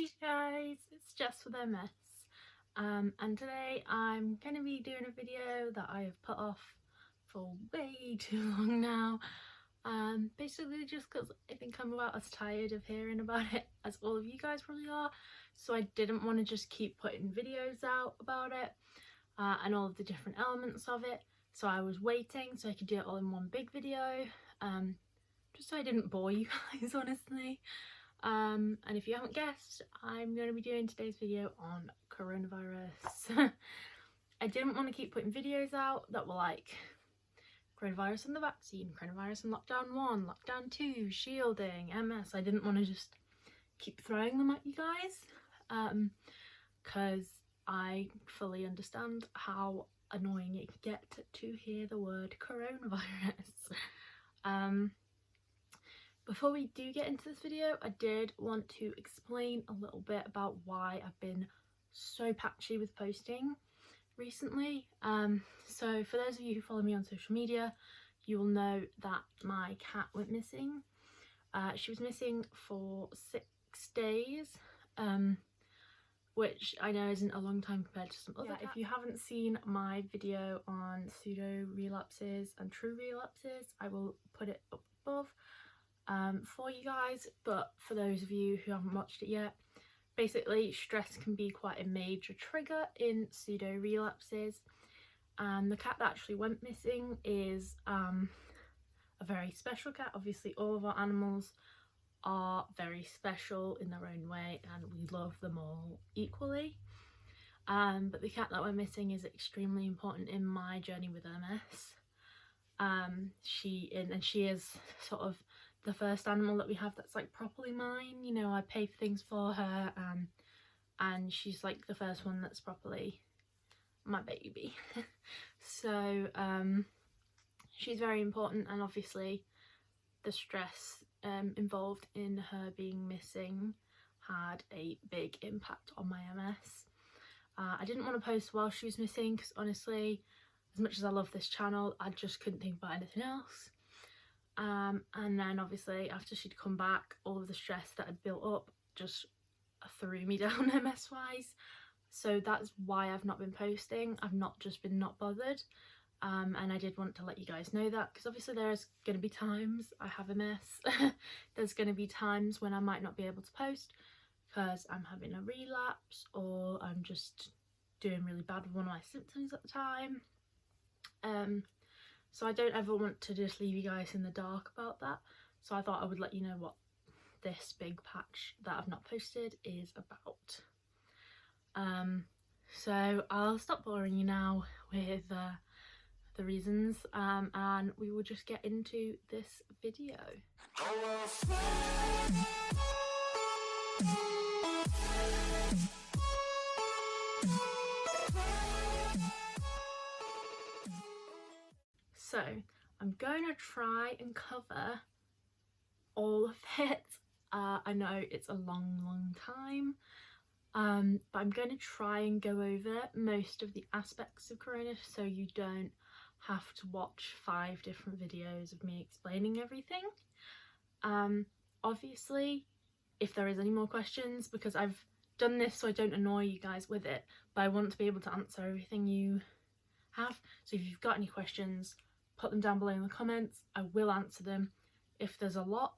Hey guys, it's Jess with MS, and today I'm going to be doing a video that I have put off for way too long now, basically just because I think I'm about as tired of hearing about it as all of you guys probably are, so I didn't want to just keep putting videos out about it and all of the different elements of it, so I was waiting so I could do it all in one big video, just so I didn't bore you guys honestly. And if you haven't guessed, I'm going to be doing today's video on coronavirus. I didn't want to keep putting videos out that were like coronavirus and the vaccine, coronavirus and lockdown 1, lockdown 2, shielding, MS. I didn't want to just keep throwing them at you guys because I fully understand how annoying it can get to hear the word coronavirus. Before we do get into this video, I did want to explain a little bit about why I've been so patchy with posting recently. So for those of you who follow me on social media, you will know that my cat went missing. She was missing for 6 days, which I know isn't a long time compared to some other cats. If you haven't seen my video on pseudo relapses and true relapses, I will put it up above for you guys, but for those of you who haven't watched it yet, basically stress can be quite a major trigger in pseudo relapses, and the cat that actually went missing is a very special cat. Obviously all of our animals are very special in their own way and we love them all equally, but the cat that went missing is extremely important in my journey with MS. She is sort of the first animal that we have that's like properly mine. You know, I pay for things for her, and she's like the first one that's properly my baby. So she's very important, and obviously the stress involved in her being missing had a big impact on my MS. I didn't want to post while she was missing because honestly, as much as I love this channel, I just couldn't think about anything else. And then obviously after she'd come back, all of the stress that had built up just threw me down MS wise, so that's why I've not been posting. I've not just been not bothered, and I did want to let you guys know that because obviously there's going to be times I have MS. There's going to be times when I might not be able to post because I'm having a relapse or I'm just doing really bad with one of my symptoms at the time. So I don't ever want to just leave you guys in the dark about that, so I thought I would let you know what this big patch that I've not posted is about. So I'll stop boring you now with the reasons, and we will just get into this video. So I'm going to try and cover all of it. I know it's a long time, but I'm going to try and go over most of the aspects of corona so you don't have to watch 5 different videos of me explaining everything. Obviously, if there is any more questions, because I've done this so I don't annoy you guys with it, but I want to be able to answer everything you have, so if you've got any questions, put them down below in the comments. I will answer them if there's a lot,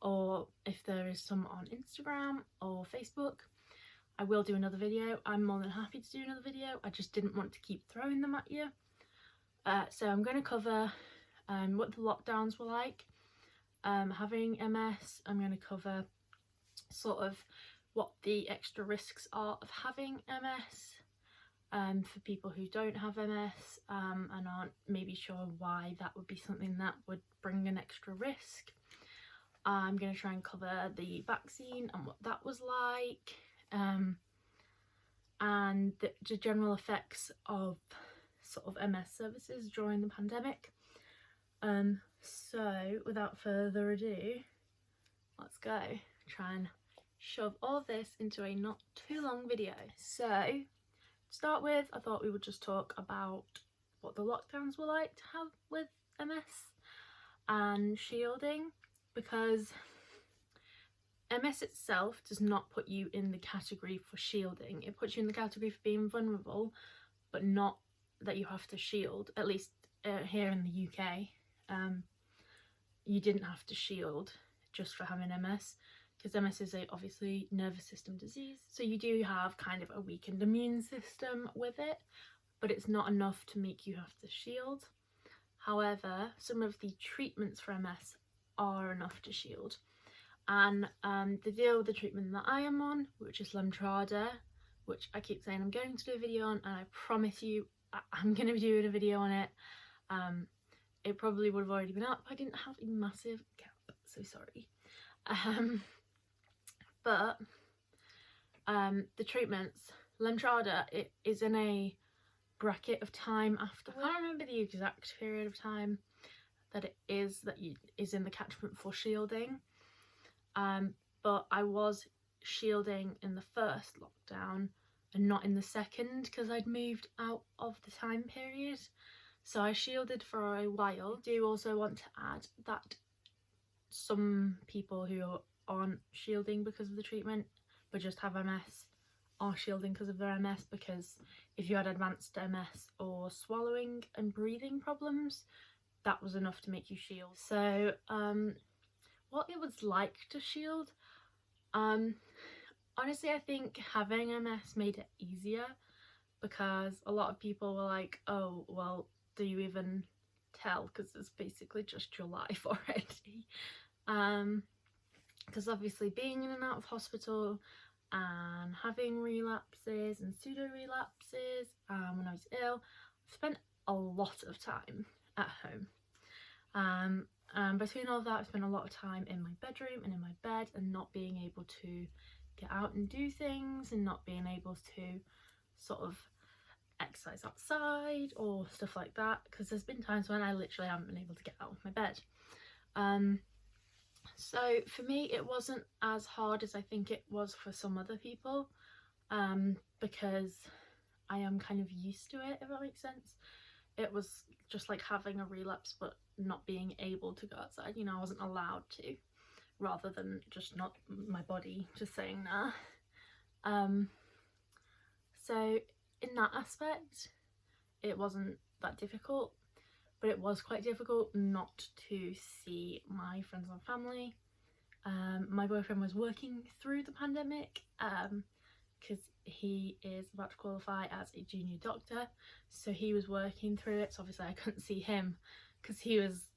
or if there is some on Instagram or Facebook. I will do another video. I'm more than happy to do another video. I just didn't want to keep throwing them at you. So I'm going to cover what the lockdowns were like having MS. I'm going to cover sort of what the extra risks are of having MS. For people who don't have MS and aren't maybe sure why that would be something that would bring an extra risk. I'm going to try and cover the vaccine and what that was like, and the general effects of sort of MS services during the pandemic. So without further ado, let's go. Try and shove all of this into a not too long video. So to start with, I thought we would just talk about what the lockdowns were like to have with MS and shielding, because MS itself does not put you in the category for shielding. It puts you in the category for being vulnerable, but not that you have to shield. At least here in the UK, you didn't have to shield just for having MS, because MS is a obviously nervous system disease, so you do have kind of a weakened immune system with it, but it's not enough to make you have to shield. However, some of the treatments for MS are enough to shield, and the deal with the treatment that I am on, which is Lemtrada, which I keep saying I'm going to do a video on, and I promise you I'm going to be doing a video on it. It probably would have already been up. I didn't have a massive gap, so sorry. But the treatments, Lemtrada, it is in a bracket of time after. I can't remember the exact period of time that it is that is in the catchment for shielding. But I was shielding in the first lockdown and not in the second, because I'd moved out of the time period. So I shielded for a while. I do also want to add that some people who aren't shielding because of the treatment but just have MS are shielding because of their MS, because if you had advanced MS or swallowing and breathing problems, that was enough to make you shield. So what it was like to shield, honestly I think having MS made it easier, because a lot of people were like, oh well, do you even tell, because it's basically just your life already. Because obviously being in and out of hospital and having relapses and pseudo relapses, when I was ill, I spent a lot of time at home. Between all of that, I spent a lot of time in my bedroom and in my bed, and not being able to get out and do things, and not being able to sort of exercise outside or stuff like that, because there's been times when I literally haven't been able to get out of my bed. So for me it wasn't as hard as I think it was for some other people, because I am kind of used to it, if that makes sense. It was just like having a relapse but not being able to go outside, you know, I wasn't allowed to, rather than just not my body just saying nah. So in that aspect it wasn't that difficult, but it was quite difficult not to see my friends and family. My boyfriend was working through the pandemic, because he is about to qualify as a junior doctor, so he was working through it, so obviously I couldn't see him because he was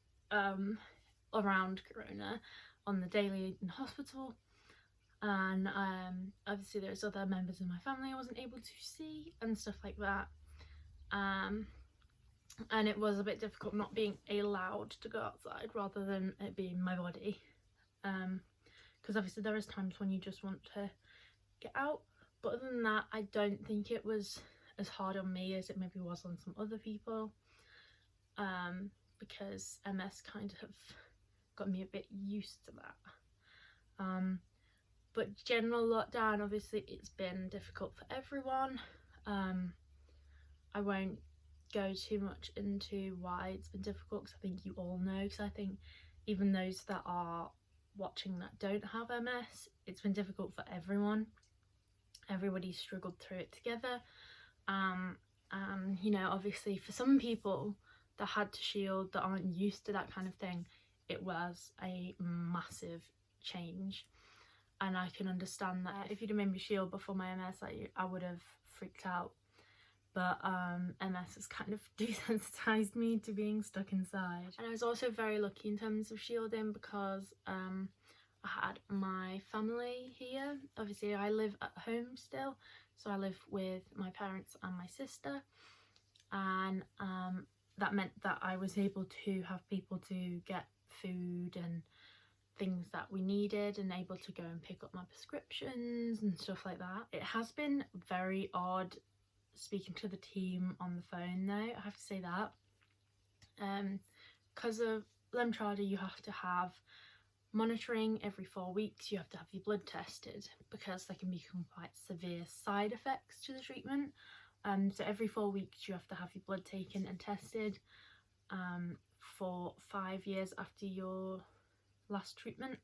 around corona on the daily in hospital. And obviously there's other members of my family I wasn't able to see and stuff like that. And it was a bit difficult not being allowed to go outside rather than it being my body, because obviously there is times when you just want to get out, but other than that I don't think it was as hard on me as it maybe was on some other people, because MS kind of got me a bit used to that. But general lockdown, obviously it's been difficult for everyone. I won't go too much into why it's been difficult, because I think you all know, because I think even those that are watching that don't have MS, it's been difficult for everyone. Everybody struggled through it together. You know, obviously for some people that had to shield, that aren't used to that kind of thing, it was a massive change. And I can understand that. If you'd have made me shield before my MS, I would have freaked out. But MS has kind of desensitized me to being stuck inside. And I was also very lucky in terms of shielding, because I had my family here. Obviously I live at home still, so I live with my parents and my sister, and that meant that I was able to have people to get food and things that we needed, and able to go and pick up my prescriptions and stuff like that. It has been very odd speaking to the team on the phone though, I have to say that. Because of Lemtrada you have to have monitoring every 4 weeks, you have to have your blood tested, because there can become quite severe side effects to the treatment. So every 4 weeks you have to have your blood taken and tested, for 5 years after your last treatment.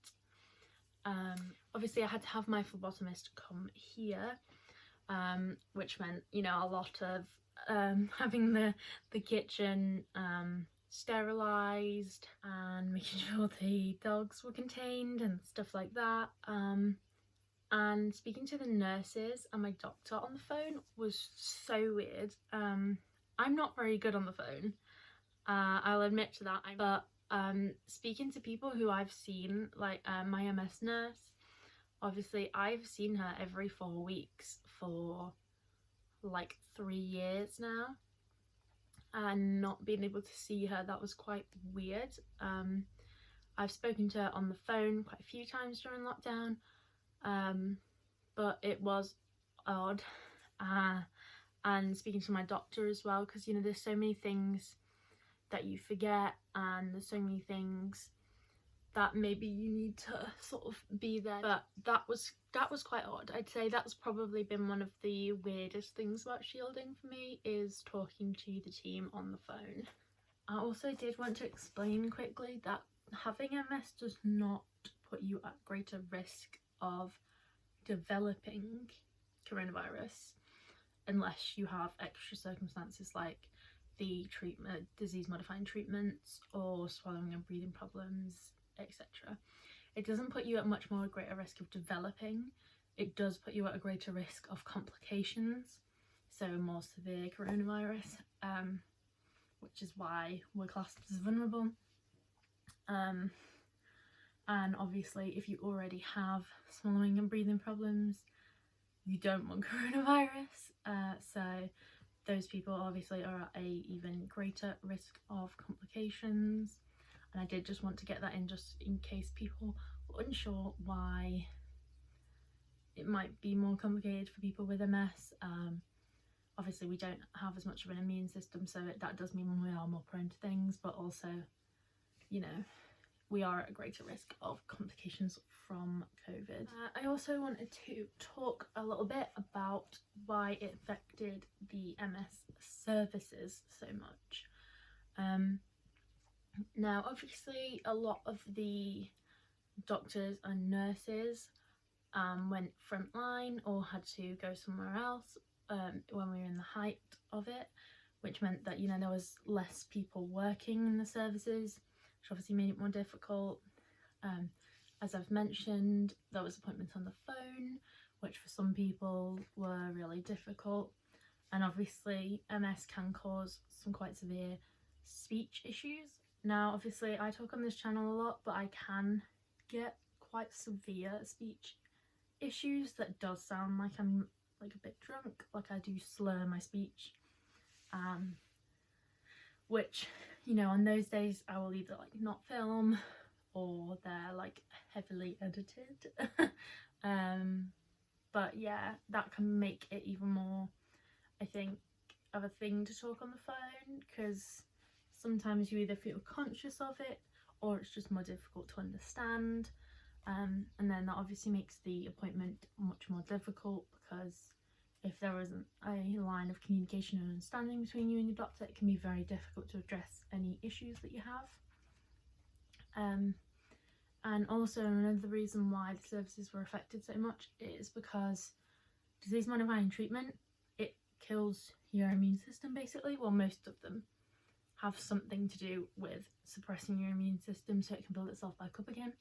Obviously I had to have my phlebotomist come here, which meant, you know, a lot of having the kitchen sterilised and making sure the dogs were contained and stuff like that. And speaking to the nurses and my doctor on the phone was so weird. I'm not very good on the phone, I'll admit to that, but speaking to people who I've seen, like my MS nurse, obviously I've seen her every 4 weeks for like 3 years now, and not being able to see her, that was quite weird. I've spoken to her on the phone quite a few times during lockdown, but it was odd. And speaking to my doctor as well, because, you know, there's so many things that you forget, and there's so many things that maybe you need to sort of be there. But that was quite odd. I'd say that's probably been one of the weirdest things about shielding for me, is talking to the team on the phone. I also did want to explain quickly that having MS does not put you at greater risk of developing coronavirus unless you have extra circumstances like the treatment, disease modifying treatments, or swallowing and breathing problems, etc. It doesn't put you at much more greater risk of developing. It does put you at a greater risk of complications, so more severe coronavirus, which is why we're classed as vulnerable. And obviously if you already have swallowing and breathing problems, you don't want coronavirus, so those people obviously are at a even greater risk of complications. And I did just want to get that in, just in case people were unsure why it might be more complicated for people with MS. Obviously we don't have as much of an immune system, so that does mean we are more prone to things, but also, you know, we are at a greater risk of complications from COVID. I also wanted to talk a little bit about why it affected the MS services so much. Now obviously a lot of the doctors and nurses went frontline or had to go somewhere else when we were in the height of it, which meant that, you know, there was less people working in the services, which obviously made it more difficult. As I've mentioned, there was appointments on the phone, which for some people were really difficult. And obviously MS can cause some quite severe speech issues. Now obviously I talk on this channel a lot, but I can get quite severe speech issues that does sound like I'm like a bit drunk, like I do slur my speech, which, you know, on those days I will either like not film or they're like heavily edited. But yeah, that can make it even more, I think, of a thing to talk on the phone, because sometimes you either feel conscious of it or it's just more difficult to understand, and then that obviously makes the appointment much more difficult, because if there isn't a line of communication and understanding between you and your doctor, it can be very difficult to address any issues that you have. And also another reason why the services were affected so much is because disease modifying treatment, it kills your immune system basically. Well, most of them have something to do with suppressing your immune system so it can build itself back up again.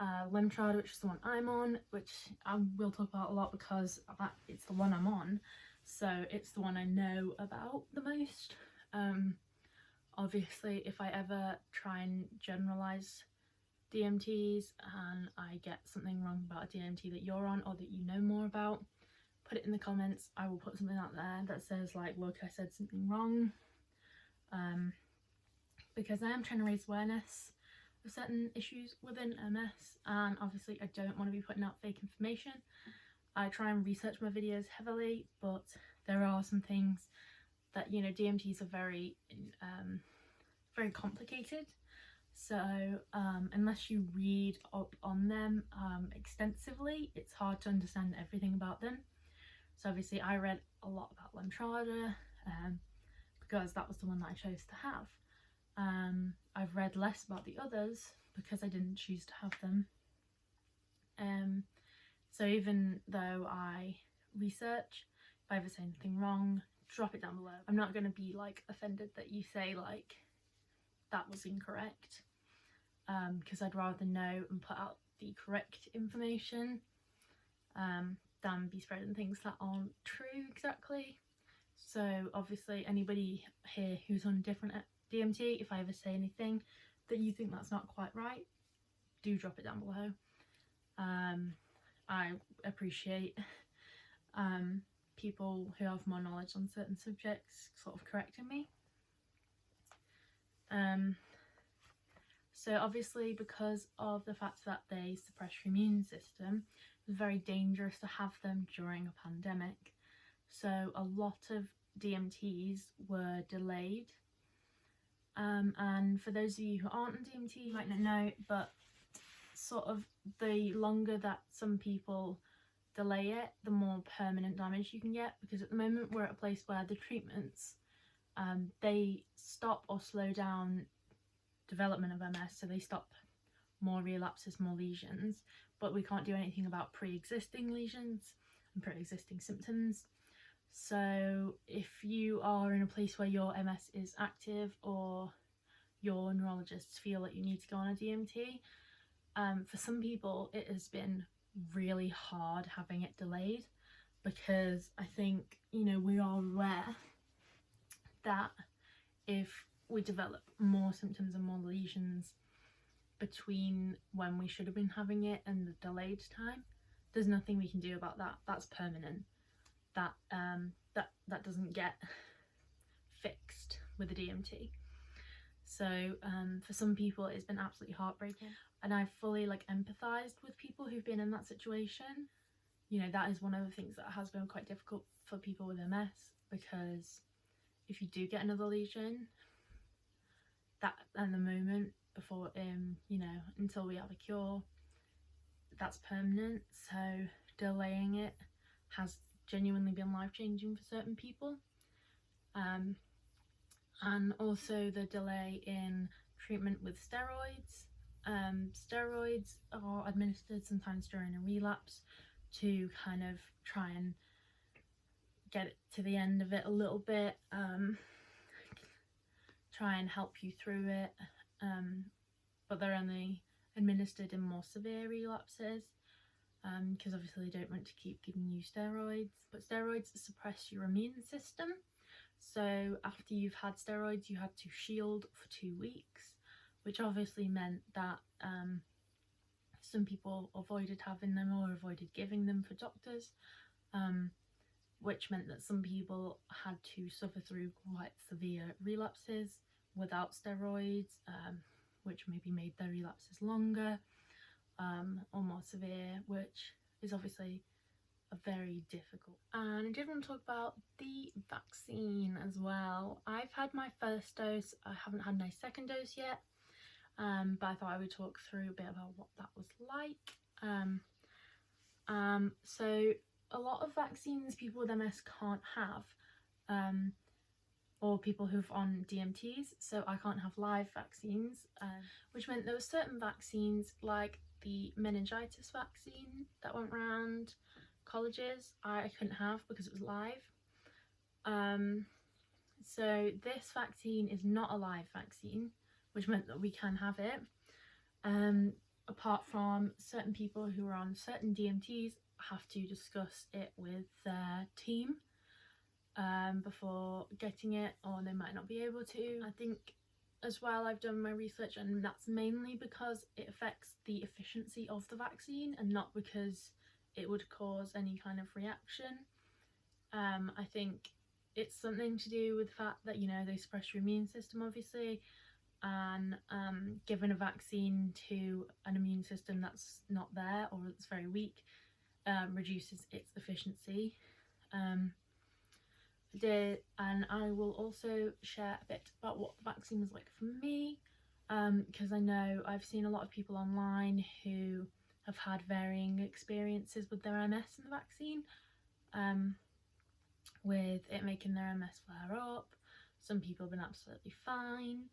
Lemtrada, which is the one I'm on, which I will talk about a lot because it's the one I'm on, so it's the one I know about the most. Obviously if I ever try and generalise DMTs and I get something wrong about a DMT that you're on or that you know more about, put it in the comments. I will put something out there that says like, look, I said something wrong, because I am trying to raise awareness of certain issues within MS, and obviously I don't want to be putting out fake information. I try and research my videos heavily, but there are some things that, you know, DMTs are very very complicated, so unless you read up on them extensively, it's hard to understand everything about them. So obviously I read a lot about Lemtrada because that was the one that I chose to have. I've read less about the others because I didn't choose to have them. So even though I research, if I ever say anything wrong, drop it down below. I'm not going to be like offended that you say like that was incorrect, because I'd rather know and put out the correct information than be spreading things that aren't true exactly. So obviously anybody here who's on different DMT, if I ever say anything that you think that's not quite right, do drop it down below. I appreciate people who have more knowledge on certain subjects sort of correcting me. So obviously, because of the fact that they suppress your immune system, it's very dangerous to have them during a pandemic. So a lot of DMTs were delayed. And for those of you who aren't on DMT, you might not know, but sort of the longer that some people delay it, the more permanent damage you can get, because at the moment we're at a place where the treatments, they stop or slow down development of MS, so they stop more relapses, more lesions, but we can't do anything about pre-existing lesions and pre-existing symptoms. So if you are in a place where your MS is active, or your neurologists feel that you need to go on a DMT, for some people it has been really hard having it delayed, because I think, you know, we are aware that if we develop more symptoms and more lesions between when we should have been having it and the delayed time, there's nothing we can do about that. That's permanent. That doesn't get fixed with the DMT. So for some people it's been absolutely heartbreaking, and I've fully like empathized with people who've been in that situation. You know, that is one of the things that has been quite difficult for people with MS, because if you do get another lesion, that at the moment before you know, until we have a cure, that's permanent. So delaying it has genuinely been life-changing for certain people. And also the delay in treatment with steroids. Steroids are administered sometimes during a relapse to kind of try and get it to the end of it a little bit, try and help you through it, but they're only administered in more severe relapses, because obviously they don't want to keep giving you steroids. But steroids suppress your immune system, so after you've had steroids you had to shield for 2 weeks, which obviously meant that some people avoided having them or avoided giving them for doctors, which meant that some people had to suffer through quite severe relapses without steroids, which maybe made their relapses longer or more severe, which is obviously very difficult. And I did want to talk about the vaccine as well. I've had my first dose, I haven't had my second dose yet, but I thought I would talk through a bit about what that was like. So a lot of vaccines people with MS can't have, or people who've on DMTs, so I can't have live vaccines, which meant there were certain vaccines like the meningitis vaccine that went around colleges I couldn't have because it was live. So this vaccine is not a live vaccine, which meant that we can have it, apart from certain people who are on certain DMTs have to discuss it with their team before getting it, or they might not be able to. I think as well, I've done my research, and that's mainly because it affects the efficiency of the vaccine and not because it would cause any kind of reaction. I think it's something to do with the fact that, you know, they suppress your immune system obviously, and giving a vaccine to an immune system that's not there or that's very weak reduces its efficiency. And I will also share a bit about what the vaccine was like for me, because I know I've seen a lot of people online who have had varying experiences with their MS and the vaccine, with it making their MS flare up. Some people have been absolutely fine,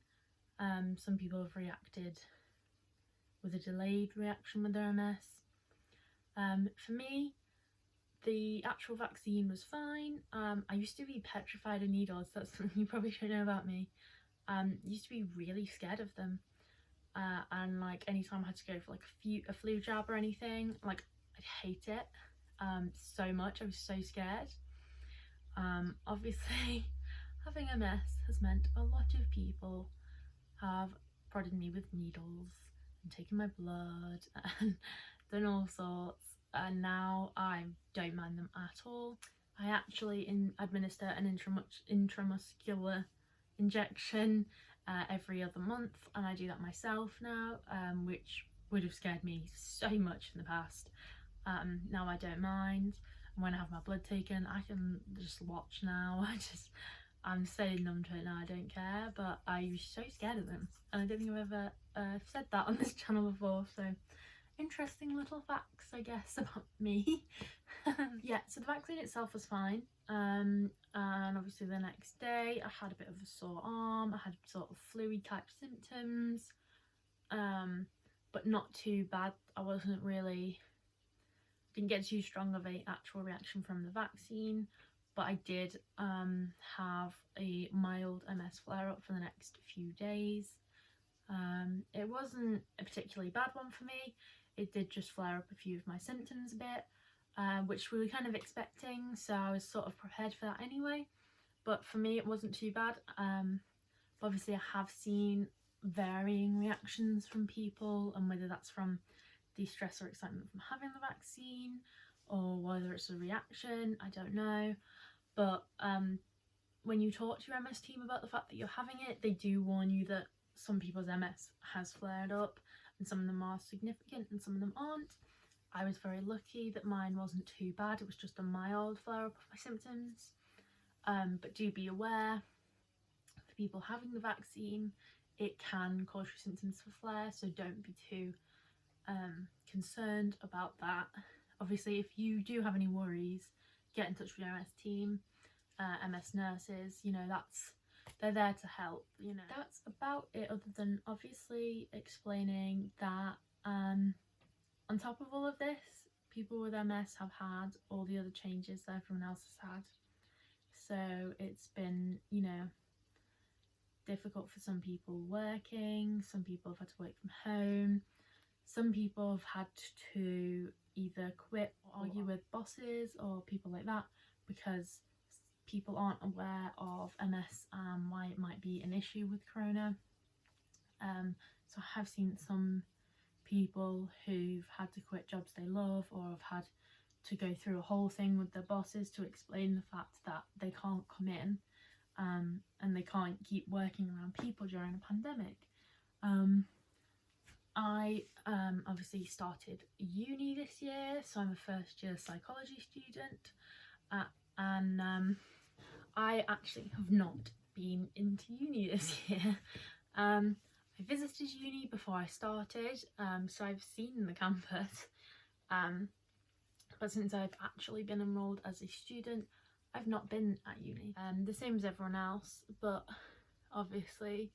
some people have reacted with a delayed reaction with their MS. For me, the actual vaccine was fine. I used to be petrified of needles. That's something you probably don't know about me. Used to be really scared of them. And like anytime I had to go for like a flu jab or anything, like I'd hate it so much. I was so scared. Obviously having MS has meant a lot of people have prodded me with needles and taken my blood and done all sorts, and now I don't mind them at all. I actually administer an intramuscular injection every other month, and I do that myself now, which would have scared me so much in the past. Now I don't mind. And when I have my blood taken, I can just watch now. I'm so numb to it now, I don't care, but I was so scared of them, and I don't think I've ever said that on this channel before, so interesting little facts, I guess, about me. Yeah, so the vaccine itself was fine, and obviously the next day I had a bit of a sore arm. I had sort of flu-y type symptoms, but not too bad. I didn't get too strong of a actual reaction from the vaccine, but I did have a mild MS flare-up for the next few days. It wasn't a particularly bad one for me. It did just flare up a few of my symptoms a bit, which we were kind of expecting, so I was sort of prepared for that anyway. But for me it wasn't too bad. Obviously I have seen varying reactions from people, and whether that's from the stress or excitement from having the vaccine or whether it's a reaction, I don't know. But when you talk to your MS team about the fact that you're having it, they do warn you that some people's MS has flared up, and some of them are significant and some of them aren't. I was very lucky that mine wasn't too bad. It was just a mild flare up of my symptoms. But do be aware, for people having the vaccine, it can cause your symptoms to flare, so don't be too concerned about that. Obviously, if you do have any worries, get in touch with your MS team, MS nurses, you know, they're there to help, you know. That's about it, other than obviously explaining that on top of all of this, people with MS have had all the other changes that everyone else has had. So it's been, you know, difficult for some people working, some people have had to work from home, some people have had to either quit or argue with bosses or people like that because people aren't aware of MS and why it might be an issue with corona. So I have seen some people who've had to quit jobs they love, or have had to go through a whole thing with their bosses to explain the fact that they can't come in and they can't keep working around people during a pandemic. I obviously started uni this year, so I'm a first year psychology student, and I actually have not been into uni this year. I visited uni before I started, so I've seen the campus, but since I've actually been enrolled as a student, I've not been at uni. The same as everyone else, but obviously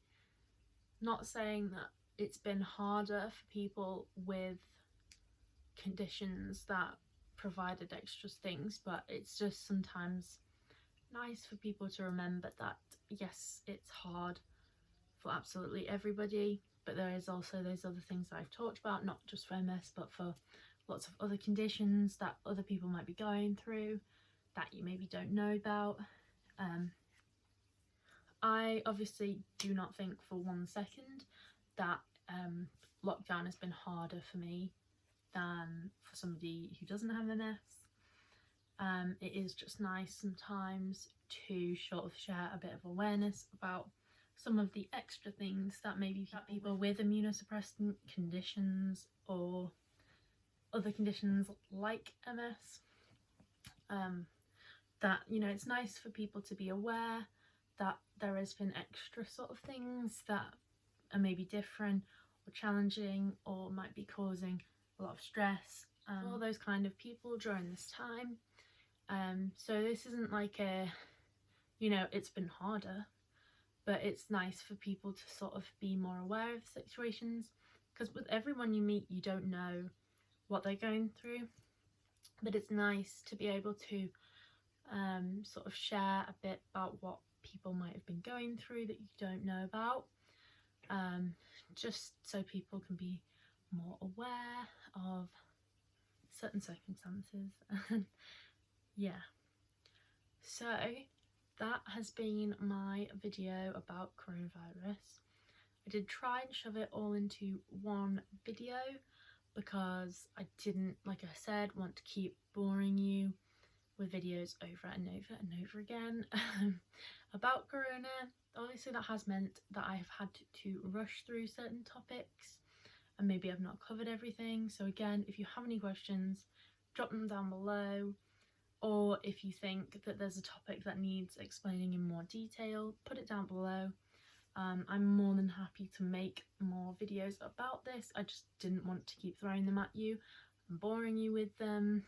not saying that it's been harder for people with conditions that provided extra things, but it's just sometimes nice for people to remember that yes, it's hard for absolutely everybody, but there is also those other things that I've talked about, not just for MS but for lots of other conditions that other people might be going through that you maybe don't know about. I obviously do not think for 1 second that lockdown has been harder for me than for somebody who doesn't have MS. It is just nice sometimes to sort of share a bit of awareness about some of the extra things that maybe people with immunosuppressant conditions or other conditions like MS, that, you know, it's nice for people to be aware that there has been extra sort of things that are maybe different or challenging or might be causing a lot of stress, all those kind of people during this time. So this isn't like a, you know, it's been harder, but it's nice for people to sort of be more aware of situations, because with everyone you meet, you don't know what they're going through. but it's nice to be able to sort of share a bit about what people might have been going through that you don't know about, just so people can be more aware of certain circumstances. Yeah, so that has been my video about coronavirus. I did try and shove it all into one video because I didn't, like I said, want to keep boring you with videos over and over and over again about corona. Obviously that has meant that I've had to rush through certain topics and maybe I've not covered everything. So again, if you have any questions, drop them down below, or if you think that there's a topic that needs explaining in more detail, put it down below. I'm more than happy to make more videos about this. I just didn't want to keep throwing them at you and boring you with them.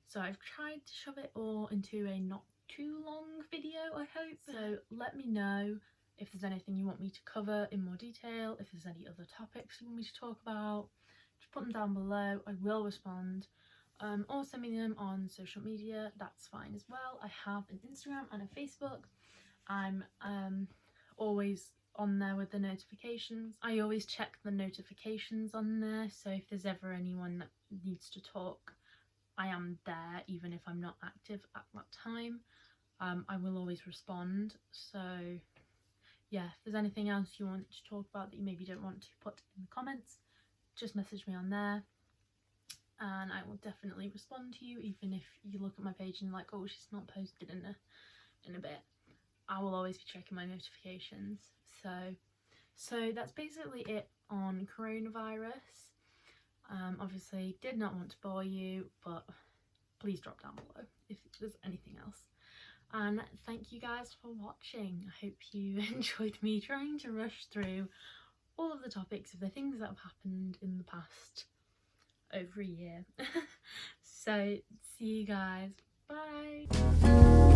So I've tried to shove it all into a not too long video, I hope. So let me know if there's anything you want me to cover in more detail, if there's any other topics you want me to talk about. Just put them down below, I will respond. Or send me them on social media, that's fine as well. I have an Instagram and a Facebook. I'm always on there with the notifications. I always check the notifications on there, so if there's ever anyone that needs to talk, I am there even if I'm not active at that time. I will always respond. So yeah, if there's anything else you want to talk about that you maybe don't want to put in the comments, just message me on there and I will definitely respond to you, even if you look at my page and you're like, oh, she's not posted in a bit. I will always be checking my notifications. So that's basically it on coronavirus. Obviously did not want to bore you, but please drop down below if there's anything else. And thank you guys for watching. I hope you enjoyed me trying to rush through all of the topics of the things that have happened in the past over a year. So see you guys, bye.